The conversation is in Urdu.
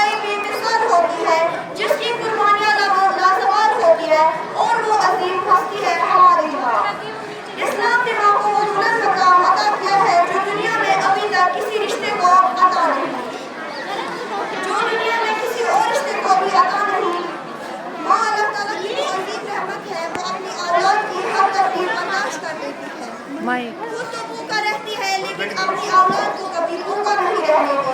انتہائی بے مثال ہوتی ہے، جس کی قربانیاں لازوال ہوتی ہے، اور وہ عظیم ہستی ہے ہمارے یہاں۔ اسلام نے ماں کو وہ بلند مقام عطا کیا ہے جو دنیا میں ابھی تک کسی رشتے کو عطا نہیں، جو دنیا میں کسی اور رشتے کو بھی عطا نہیں۔ ماں اللہ تعالیٰ کی جو عظیم رحمت ہے، وہ اپنی اولاد کی ہر تکلیف برداشت کر لیتی ہے۔ خود تو بھوکا رہتی ہے لیکن اپنی اولاد کو کبھی بھوکا نہیں رہنے دیتی۔